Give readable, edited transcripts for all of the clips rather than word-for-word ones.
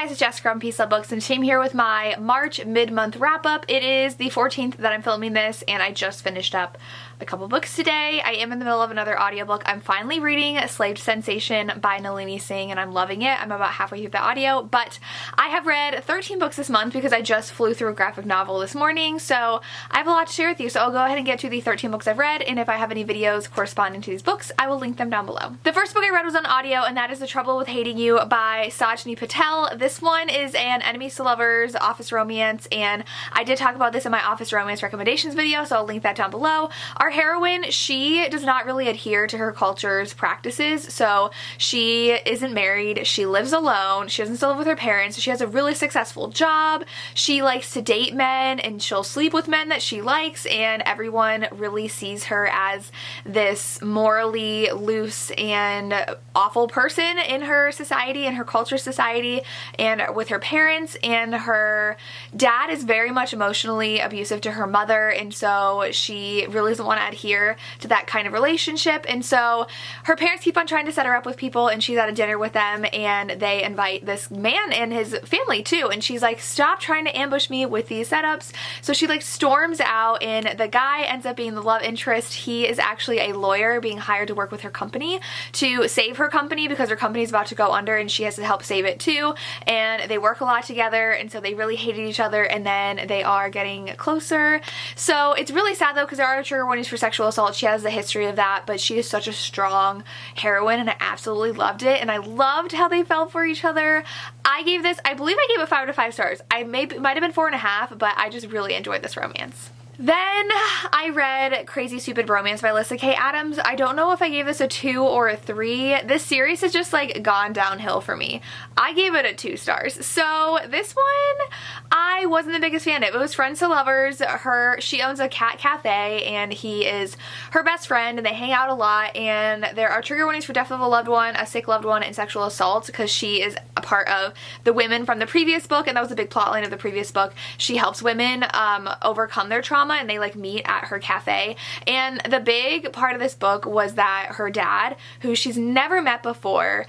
guys, it's Jessica from Peace Love Books, and I'm here with my March mid-month wrap-up. It is the 14th that I'm filming this, and I just finished up a couple books today. I am in the middle of another audiobook. I'm finally reading Slave Sensation by Nalini Singh, and I'm loving it. I'm about halfway through the audio, but I have read 13 books this month because I just flew through a graphic novel this morning, so I have a lot to share with you. So I'll go ahead and get to the 13 books I've read, and if I have any videos corresponding to these books, I will link them down below. The first book I read was on audio, and that is The Trouble with Hating You by Sajni Patel. This one is an enemies to lovers office romance, and I did talk about this in my office romance recommendations video, so I'll link that down below. Our heroine, she does not really adhere to her culture's practices, so she isn't married, she lives alone, she doesn't still live with her parents, she has a really successful job, she likes to date men, and she'll sleep with men that she likes, and everyone really sees her as this morally loose and awful person in her society, in her culture society, and with her parents. And her dad is very much emotionally abusive to her mother, and so she really doesn't want to adhere to that kind of relationship. And so her parents keep on trying to set her up with people, and she's at a dinner with them, and they invite this man and his family too, and she's like, stop trying to ambush me with these setups. So she like storms out, and the guy ends up being the love interest. He is actually a lawyer being hired to work with her company to save her company because her company is about to go under, and she has to help save it too. And they work a lot together, and so they really hated each other, and then they are getting closer. So it's really sad though, because there are trigger warnings for sexual assault. She has the history of that, but she is such a strong heroine, and I absolutely loved it, and I loved how they fell for each other. I gave this, I believe I gave it 5 out of 5 stars. It might have been 4.5, but I just really enjoyed this romance. Then I read Crazy Stupid Romance by Alyssa K. Adams. I don't know if I gave this a 2 or a 3. This series has just like gone downhill for me. I gave it a 2 stars. So this one I wasn't the biggest fan of. It was Friends to Lovers. She owns a cat cafe, and he is her best friend, and they hang out a lot, and there are trigger warnings for death of a loved one, a sick loved one, and sexual assault, because she is a part of the women from the previous book, and that was a big plot line of the previous book. She helps women overcome their trauma, and they like meet at her cafe. And the big part of this book was that her dad, who she's never met before,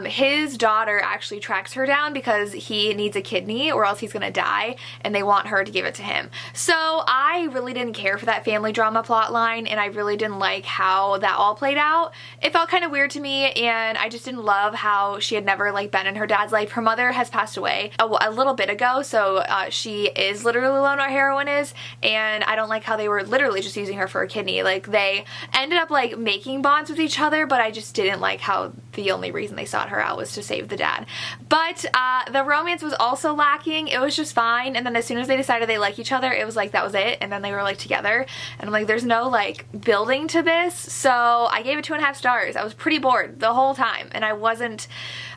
his daughter actually tracks her down because he needs a kidney or else he's gonna die, and they want her to give it to him. So I really didn't care for that family drama plot line, and I really didn't like how that all played out. It felt kind of weird to me, and I just didn't love how she had never like been in her dad's life. Her mother has passed away a little bit ago, so she is literally alone, our heroine is, and I don't like how they were literally just using her for a kidney. Like, they ended up like making bonds with each other, but I just didn't like how the only reason they sought her out was to save the dad. But the romance was also lacking. It was just fine, and then as soon as they decided they like each other, it was like that was it, and then they were like together, and I'm like, there's no like building to this. So I gave it 2.5 stars. I was pretty bored the whole time, and I wasn't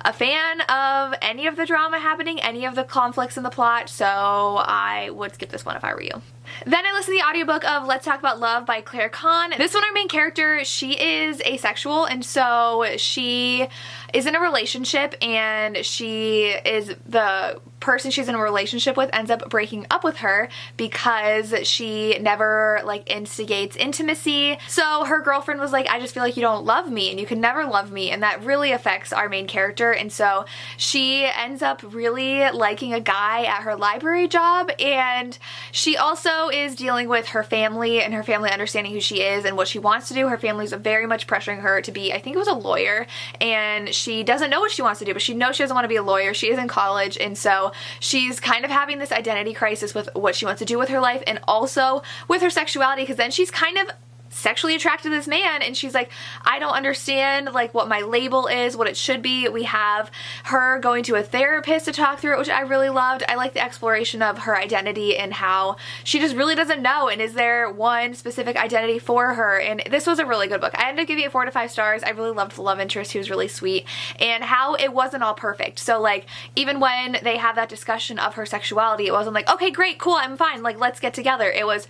a fan of any of the drama happening, any of the conflicts in the plot, so I would skip this one if I were you. Then I listened to the audiobook of Let's Talk About Love by Claire Kahn. This one, our main character, she is asexual, and so she is in a relationship, and the person she's in a relationship with ends up breaking up with her because she never like instigates intimacy. So her girlfriend was like, I just feel like you don't love me, and you can never love me, and that really affects our main character. And so she ends up really liking a guy at her library job, and she also is dealing with her family and her family understanding who she is and what she wants to do. Her family's very much pressuring her to be, I think it was a lawyer, and she doesn't know what she wants to do, but she knows she doesn't want to be a lawyer. She is in college, and so she's kind of having this identity crisis with what she wants to do with her life, and also with her sexuality, because then she's kind of sexually attracted to this man, and she's like, I don't understand like what my label is, what it should be. We have her going to a therapist to talk through it, which I really loved. I like the exploration of her identity and how she just really doesn't know, and is there one specific identity for her. And this was a really good book. I ended up giving it 4 to 5 stars. I really loved the love interest, who was really sweet, and how it wasn't all perfect. So like, even when they have that discussion of her sexuality, it wasn't like, okay, great, cool, I'm fine, like let's get together. It was,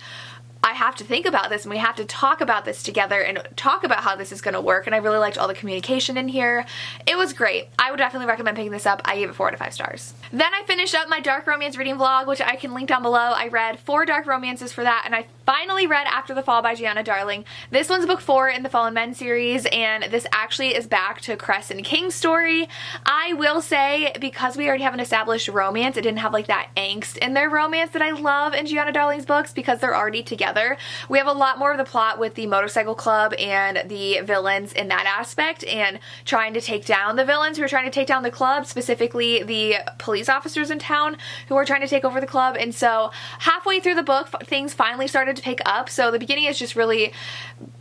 I have to think about this and we have to talk about this together and talk about how this is going to work. And I really liked all the communication in here. It was great. I would definitely recommend picking this up. I gave it 4 out of 5 stars. Then I finished up my dark romance reading vlog, which I can link down below. I read 4 dark romances for that, and I finally read After the Fall by Gianna Darling. This one's book 4 in the Fallen Men series, and this actually is back to Cress and King's story. I will say, because we already have an established romance, it didn't have like that angst in their romance that I love in Gianna Darling's books because they're already together. We have a lot more of the plot with the motorcycle club and the villains in that aspect, and trying to take down the villains who are trying to take down the club, specifically the police officers in town who are trying to take over the club. And so halfway through the book, things finally started to pick up. So the beginning is just really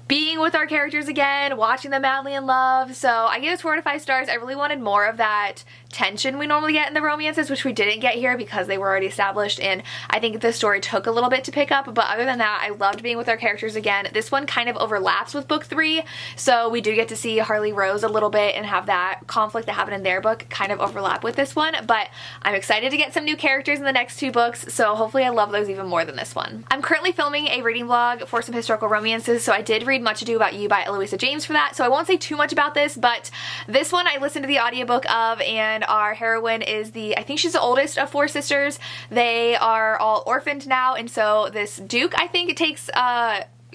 being with our characters again, watching them madly in love. So I gave this 4 out of 5 stars. I really wanted more of that tension we normally get in the romances, which we didn't get here because they were already established, and I think the story took a little bit to pick up. But other than that, I loved being with our characters again. This one kind of overlaps with book 3, so we do get to see Harley Rose a little bit and have that conflict that happened in their book kind of overlap with this one. But I'm excited to get some new characters in the next 2 books, so hopefully I love those even more than this one. I'm currently filming a reading vlog for some historical romances, so I did read Much Ado About You by Eloisa James for that, so I won't say too much about this, but this one I listened to the audiobook of, and our heroine is I think she's the oldest of 4 sisters. They are all orphaned now, and so this Duke, I think, takes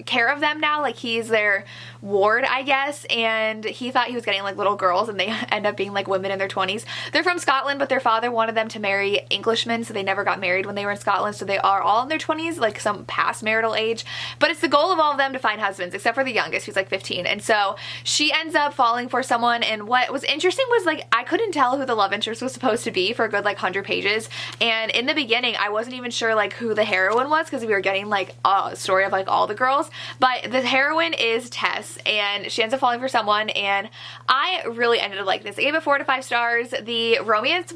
care of them now. Like, he's their ward, I guess, and he thought he was getting like little girls, and they end up being like women in their 20s. They're from Scotland, but their father wanted them to marry Englishmen, so they never got married when they were in Scotland, so they are all in their 20s, like some past marital age. But it's the goal of all of them to find husbands, except for the youngest, who's like 15. And so she ends up falling for someone, and what was interesting was, like, I couldn't tell who the love interest was supposed to be for a good like 100 pages, and in the beginning I wasn't even sure like who the heroine was, because we were getting like a story of like all the girls. But the heroine is Tess, and she ends up falling for someone, and I really ended up liking this. I gave it 4 to 5 stars. The romance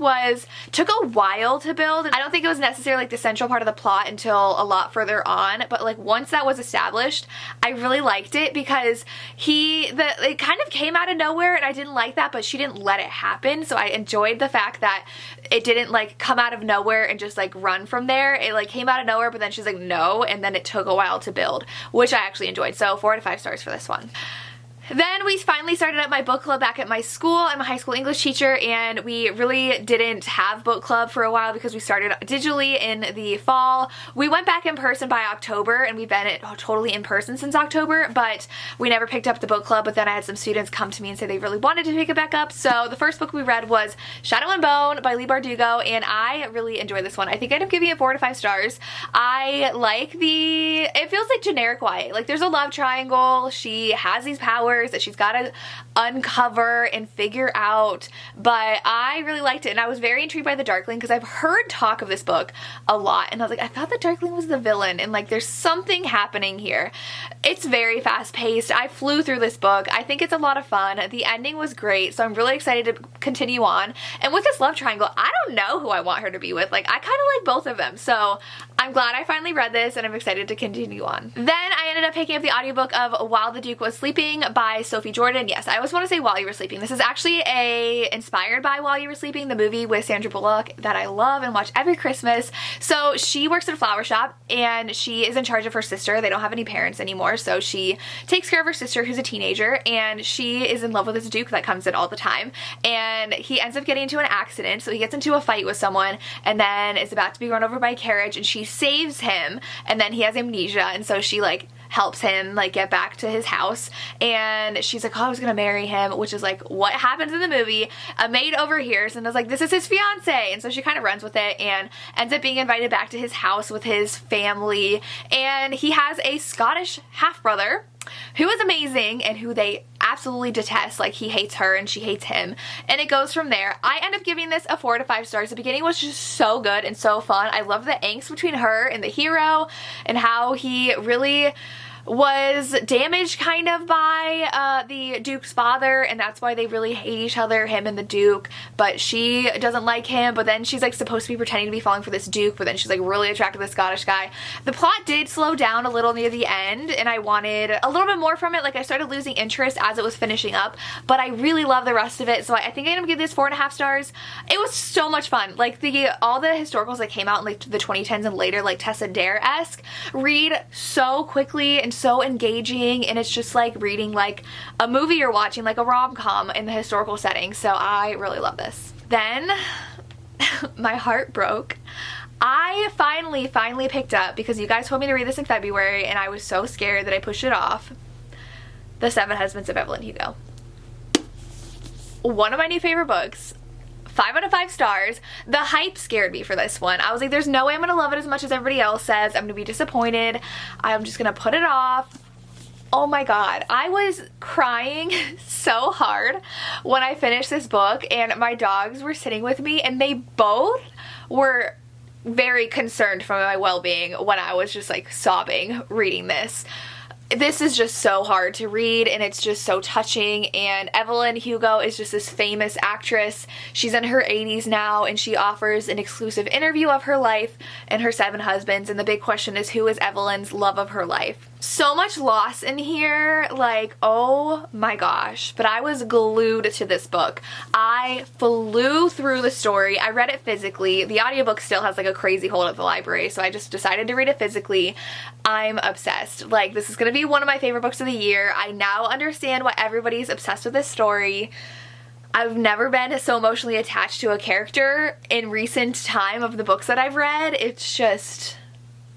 took a while to build. I don't think it was necessarily like the central part of the plot until a lot further on, but like once that was established, I really liked it because it kind of came out of nowhere, and I didn't like that, but she didn't let it happen. So I enjoyed the fact that it didn't like come out of nowhere and just like run from there. It like came out of nowhere, but then she's like, no, and then it took a while to build, which I actually enjoyed. So 4 to 5 stars for this one. Then we finally started up my book club back at my school. I'm a high school English teacher, and we really didn't have book club for a while because we started digitally in the fall. We went back in person by October, and we've been totally in person since October, but we never picked up the book club. But then I had some students come to me and say they really wanted to pick it back up. So the first book we read was Shadow and Bone by Leigh Bardugo, and I really enjoyed this one. I think I ended up giving it 4 to 5 stars. I like it feels like generic YA. Like, there's a love triangle. She has these powers that she's got to uncover and figure out, but I really liked it, and I was very intrigued by the Darkling because I've heard talk of this book a lot, and I was like, I thought the Darkling was the villain, and like there's something happening here. It's very fast paced. I flew through this book. I think it's a lot of fun. The ending was great, so I'm really excited to continue on. And with this love triangle, I don't know who I want her to be with. Like, I kind of like both of them, so I'm glad I finally read this, and I'm excited to continue on. Then I ended up picking up the audiobook of While the Duke Was Sleeping by Sophie Jordan. Yes, I always want to say While You Were Sleeping. This is actually inspired by While You Were Sleeping, the movie with Sandra Bullock that I love and watch every Christmas. So she works at a flower shop, and she is in charge of her sister. They don't have any parents anymore, so she takes care of her sister, who's a teenager, and she is in love with this Duke that comes in all the time. And he ends up getting into an accident, so he gets into a fight with someone, and then is about to be run over by a carriage, and she saves him, and then he has amnesia, and so she like helps him like get back to his house, and she's like, oh, I was gonna marry him, which is like what happens in the movie. A maid overhears and is like, this is his fiance, and so she kind of runs with it and ends up being invited back to his house with his family, and he has a Scottish half-brother who is amazing and who they absolutely detest. Like, he hates her and she hates him, and it goes from there. I end up giving this a 4 to 5 stars. The beginning was just so good and so fun. I love the angst between her and the hero and how he really was damaged kind of by the Duke's father, and that's why they really hate each other, him and the Duke. But she doesn't like him, but then she's like supposed to be pretending to be falling for this Duke, but then she's like really attracted to the Scottish guy. The plot did slow down a little near the end, and I wanted a little bit more from it. Like, I started losing interest as it was finishing up, but I really love the rest of it, so I think I'm gonna give this 4.5 stars. It was so much fun. Like, all the historicals that came out in like the 2010s and later, like Tessa Dare-esque, read so quickly and so engaging, and it's just like reading like a movie you're watching, like a rom-com in the historical setting. So I really love this. Then my heart broke. I finally picked up, because you guys told me to read this in February and I was so scared that I pushed it off, The 7 Husbands of Evelyn Hugo. One of my new favorite books. 5 out of 5 stars. The hype scared me for this one. I was like, there's no way I'm gonna love it as much as everybody else says. I'm gonna be disappointed. I'm just gonna put it off. Oh my god. I was crying so hard when I finished this book, and my dogs were sitting with me, and they both were very concerned for my well-being when I was just like sobbing reading this. This is just so hard to read, and it's just so touching, and Evelyn Hugo is just this famous actress. She's in her 80s now, and she offers an exclusive interview of her life and her 7 husbands, and the big question is, who is Evelyn's love of her life? So much loss in here, like, oh my gosh. But I was glued to this book. I flew through the story. I read it physically. The audiobook still has like a crazy hold at the library, so I just decided to read it physically. I'm obsessed. Like, this is gonna be one of my favorite books of the year. I now understand why everybody's obsessed with this story. I've never been so emotionally attached to a character in recent time of the books that I've read. It's just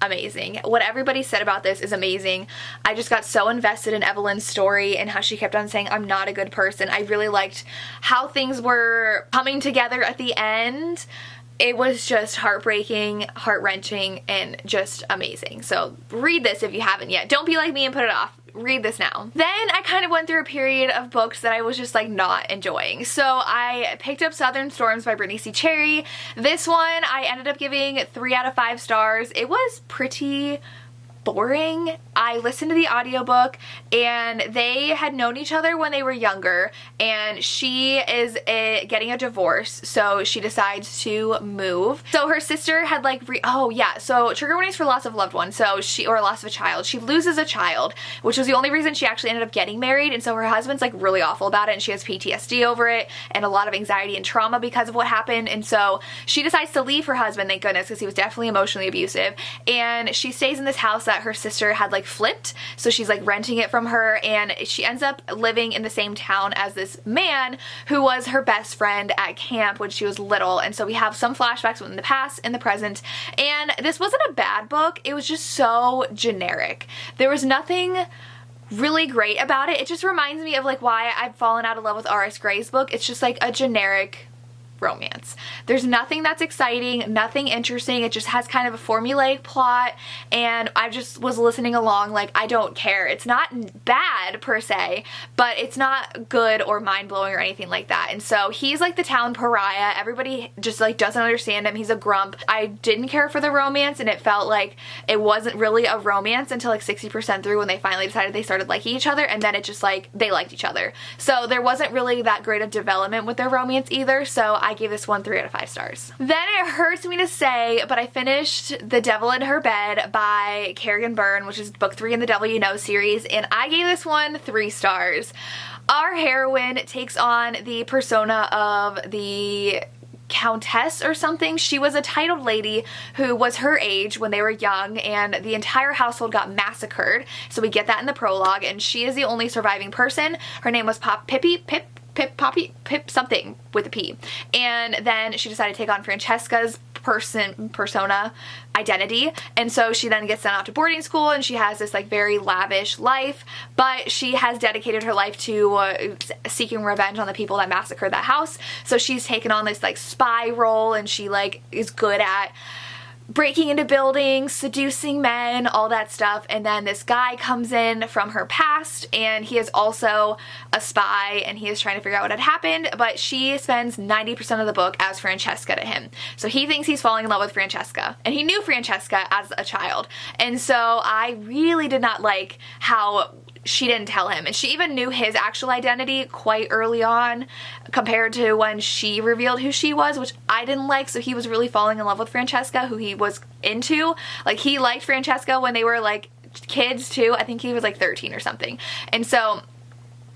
amazing. What everybody said about this is amazing. I just got so invested in Evelyn's story and how she kept on saying, I'm not a good person. I really liked how things were coming together at the end. It was just heartbreaking, heart-wrenching, and just amazing. So read this if you haven't yet. Don't be like me and put it off. Read this now. Then I kind of went through a period of books that I was just like not enjoying. So I picked up Southern Storms by Brittany C. Cherry. This one I ended up giving 3 out of 5 stars. It was pretty boring. I listened to the audiobook, and they had known each other when they were younger, and she is getting a divorce, so she decides to move. So her sister had like so trigger warnings for loss of loved one, or loss of a child. She loses a child, which was the only reason she actually ended up getting married, and so her husband's like really awful about it, and she has PTSD over it and a lot of anxiety and trauma because of what happened, and so she decides to leave her husband, thank goodness, because he was definitely emotionally abusive, and she stays in this house that her sister had like flipped, so she's like renting it from her, and she ends up living in the same town as this man who was her best friend at camp when she was little. And so we have some flashbacks in the past and the present, and this wasn't a bad book. It was just so generic. There was nothing really great about it. It just reminds me of like why I've fallen out of love with R.S. Gray's book. It's just like a generic romance. There's nothing that's exciting, nothing interesting. It just has kind of a formulaic plot, and I just was listening along like, I don't care. It's not bad per se, but it's not good or mind-blowing or anything like that. And so he's like the town pariah. Everybody just like doesn't understand him. He's a grump. I didn't care for the romance, and it felt like it wasn't really a romance until like 60% through when they finally decided they started liking each other, and then it just like they liked each other. So there wasn't really that great of development with their romance either, so I gave this one 3 out of 5 stars. Then it hurts me to say, but I finished The Devil in Her Bed by Kerrigan Byrne, which is book 3 in the Devil You Know series, and I gave this one 3 stars. Our heroine takes on the persona of the countess or something. She was a titled lady who was her age when they were young, and the entire household got massacred. So we get that in the prologue, and she is the only surviving person. Her name was Pip something with a P. And then she decided to take on Francesca's persona identity, and so she then gets sent off to boarding school, and she has this like very lavish life, but she has dedicated her life to seeking revenge on the people that massacred that house. So she's taken on this like spy role, and she like is good at breaking into buildings, seducing men, all that stuff. And then this guy comes in from her past, and he is also a spy, and he is trying to figure out what had happened, but she spends 90% of the book as Francesca to him. So he thinks he's falling in love with Francesca, and he knew Francesca as a child. And so I really did not like how she didn't tell him, and she even knew his actual identity quite early on compared to when she revealed who she was, which I didn't like. So he was really falling in love with Francesca, who he was into. Like, he liked Francesca when they were like kids too. I think he was like 13 or something, and so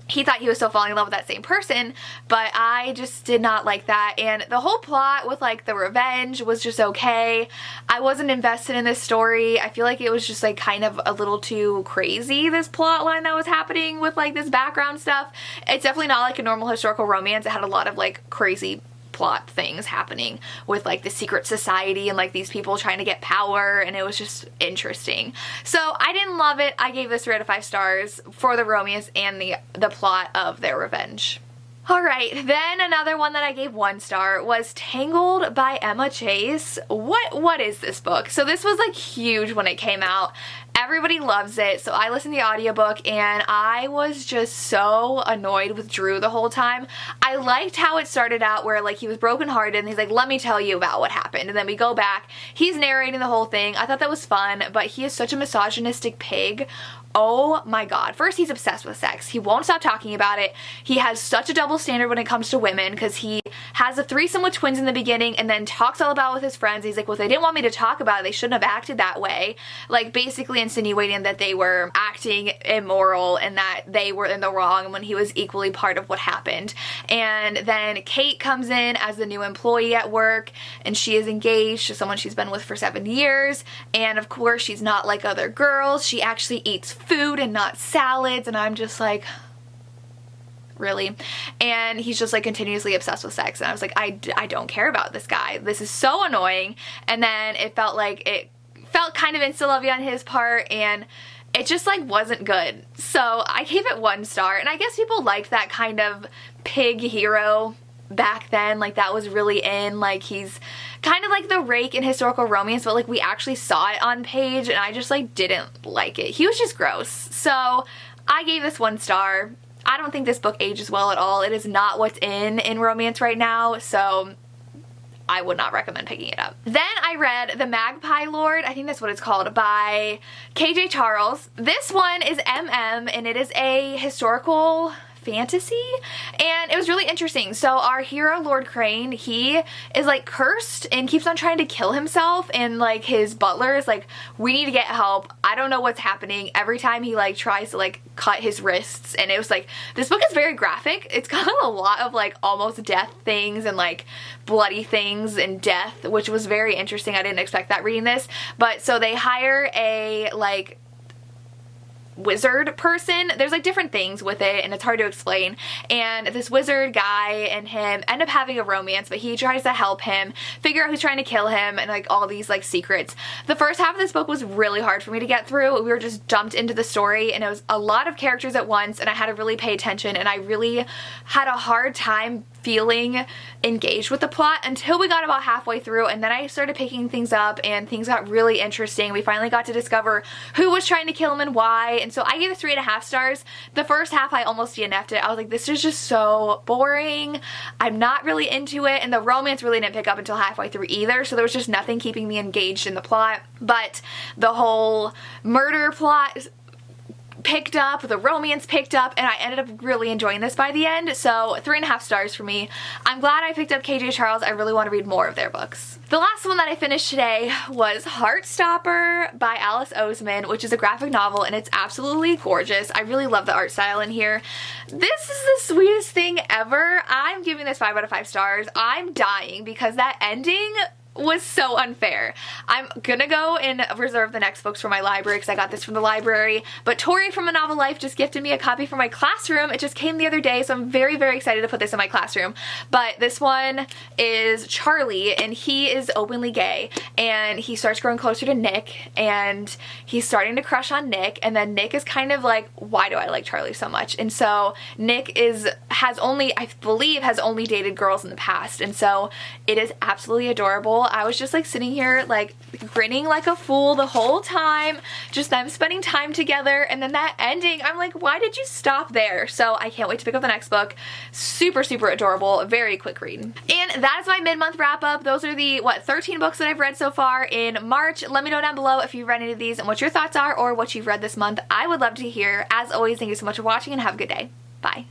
he thought he was still falling in love with that same person, but I just did not like that. And the whole plot with like the revenge was just okay. I wasn't invested in this story. I feel like it was just like kind of a little too crazy, this plot line that was happening with like this background stuff. It's definitely not like a normal historical romance. It had a lot of like crazy plot things happening with like the secret society and like these people trying to get power, and it was just interesting. So I didn't love it. I gave this 3 out of 5 stars for the romance and the plot of their revenge. Alright, then another one that I gave 1 star was Tangled by Emma Chase. What is this book? So this was like huge when it came out. Everybody loves it, so I listened to the audiobook, and I was just so annoyed with Drew the whole time. I liked how it started out where like he was brokenhearted and he's like, let me tell you about what happened, and then we go back, he's narrating the whole thing. I thought that was fun, but he is such a misogynistic pig. Oh my god. First, he's obsessed with sex. He won't stop talking about it. He has such a double standard when it comes to women, because he has a threesome with twins in the beginning and then talks all about it with his friends. He's like, well, if they didn't want me to talk about it, they shouldn't have acted that way. Like, basically insinuating that they were acting immoral and that they were in the wrong when he was equally part of what happened. And then Kate comes in as the new employee at work, and she is engaged to someone she's been with for 7 years. And of course, she's not like other girls. She actually eats food and not salads, and I'm just like, really? And he's just like continuously obsessed with sex, and I was like, I don't care about this guy. This is so annoying. And then it felt kind of insta-lovey on his part, and it just like wasn't good. So I gave it 1 star, and I guess people liked that kind of pig hero back then. Like, that was really in, like, he's kind of like the rake in historical romance, but like we actually saw it on page, and I just like didn't like it. He was just gross. So I gave this 1 star. I don't think this book ages well at all. It is not what's in romance right now, so I would not recommend picking it up. Then I read The Magpie Lord, I think that's what it's called, by KJ Charles. This one is MM, and it is a historical fantasy, and it was really interesting. So our hero, Lord Crane, he is like cursed and keeps on trying to kill himself, and like his butler is like, we need to get help. I don't know what's happening. Every time he like tries to like cut his wrists, and it was like, this book is very graphic. It's got a lot of like almost death things and like bloody things and death, which was very interesting. I didn't expect that reading this. But so they hire a like wizard person. There's like different things with it, and it's hard to explain. And this wizard guy and him end up having a romance, but he tries to help him figure out who's trying to kill him, and like all these like secrets. The first half of this book was really hard for me to get through. We were just dumped into the story, and it was a lot of characters at once, and I had to really pay attention, and I really had a hard time feeling engaged with the plot until we got about halfway through, and then I started picking things up and things got really interesting. We finally got to discover who was trying to kill him and why, and so I gave it 3.5 stars. The first half I almost DNF'd it. I was like, this is just so boring. I'm not really into it, and the romance really didn't pick up until halfway through either, so there was just nothing keeping me engaged in the plot. But the whole murder plot picked up, the romance picked up, and I ended up really enjoying this by the end, so 3.5 stars for me. I'm glad I picked up KJ Charles. I really want to read more of their books. The last one that I finished today was Heartstopper by Alice Oseman, which is a graphic novel, and it's absolutely gorgeous. I really love the art style in here. This is the sweetest thing ever. I'm giving this 5 out of 5 stars. I'm dying because that ending was so unfair. I'm gonna go and reserve the next books for my library because I got this from the library, but Tori from A Novel Life just gifted me a copy for my classroom. It just came the other day, so I'm very, very excited to put this in my classroom. But this one is Charlie, and he is openly gay, and he starts growing closer to Nick, and he's starting to crush on Nick, and then Nick is kind of like, why do I like Charlie so much? And so Nick I believe has only dated girls in the past, and so it is absolutely adorable. I was just like sitting here like grinning like a fool the whole time, just them spending time together, and then that ending, I'm like, why did you stop there? So I can't wait to pick up the next book. Super, super adorable, very quick read. And that is my mid-month wrap up. Those are the, 13 books that I've read so far in March. Let me know down below if you've read any of these and what your thoughts are or what you've read this month. I would love to hear. As always, thank you so much for watching and have a good day. Bye.